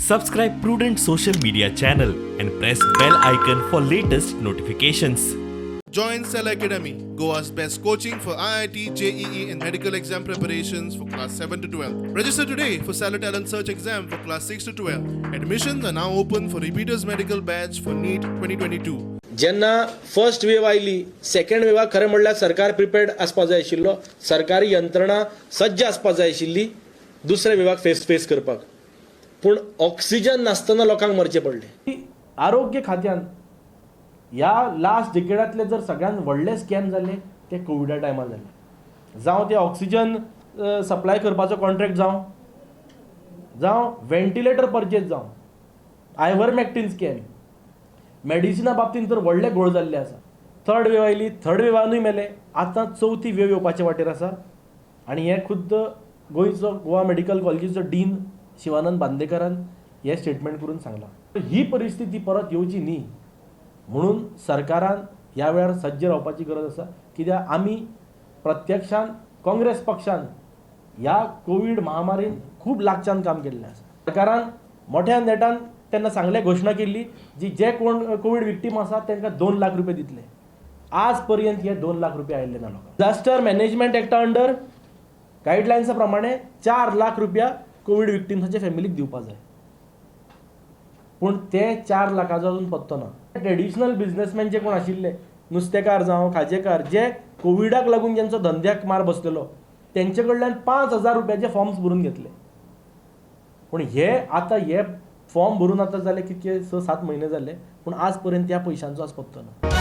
Subscribe Prudent Social Media channel and press bell icon for latest notifications. Join Cell Academy, Goa's best coaching for IIT, JEE and medical exam preparations for class 7 to 12. Register today for Cell Talent Search exam for class 6 to 12. Admissions are now open for repeaters medical batch for NEET 2022. जेन्ना first wave oily second वेवाक खरें म्हणल्यार सरकार prepared आसपाक जाय आशिल्लो, सरकारी यंत्रणा सज्ज आसपाक जाय आशिल्ली दुसऱ्या वेवाक फेस करपाक. पूण ऑक्सिजन नासतना लोकांक मरचें पडलें. आरोग्य खात्यान ह्या लास्ट डिकेडांतले जर सगळ्यात व्हडले स्कॅम जाले ते कोविडा टायमार जाले. जावं ते ऑक्सिजन सप्लाय करपाचो कॉन्ट्रॅक्ट जावं व्हेंटिलेटर परचेज जावं आयव्हरमॅक्टिन स्कॅम, मेडिसिना बाबतींत तर व्हडले घोळ जाल्ले आसा. थर्ड वेव आयली, थर्ड वेवानूय मेले, आतां चवथी वेव येवपाचे वाटेर आसा. आनी हे खुद्द गोंयचो गोवा मेडिकल कॉलेजीचो डीन शिवानंद बांदेकरान हे स्टेटमेंट करून सांगलां. ही परिस्थिती परत येवची न्ही म्हणून सरकारान ह्या वेळार सज्ज रावपाची गरज आसा. कित्याक आमी प्रत्यक्षान काँग्रेस पक्षान ह्या कोवीड महामारीन खूब लागच्यान काम केल्लें आसा. सरकारान मोठ्या नेटान तेन्ना सांगले, घोशणा केल्ली जे कोण कोवीड विक्टीम आसा तांकां 2 लाख रुपये दितले. आज पर्यंत हे 2 लाख रुपये आयिल्ले ना लोकांक. डिझास्टर मॅनेजमेंट एक्टा अंडर गायडलायन्सा प्रमाणे 4 लाख रुपया कोवीड विक्टीम्साच्या फॅमिलीक दिवपाक जाय. पूण ते 4 लाखाचो अजून पत्तो ना. ट्रेडिशनल बिझनेसमॅन जे कोण आशिल्ले, नुस्तेकार जावं खाजेकार, जे कोविडाक लागून ज्यांचो धंद्याक मार बसलेलो तेंचे कडल्यान 5,000 रुपयाचे फॉर्म्स भरून घेतले. पूण हे फॉर्म भरून आतां जाले कितके 6-7 म्हयने जाले, पूण आज पर्यंत ह्या पयशांचो आज पत्तो ना.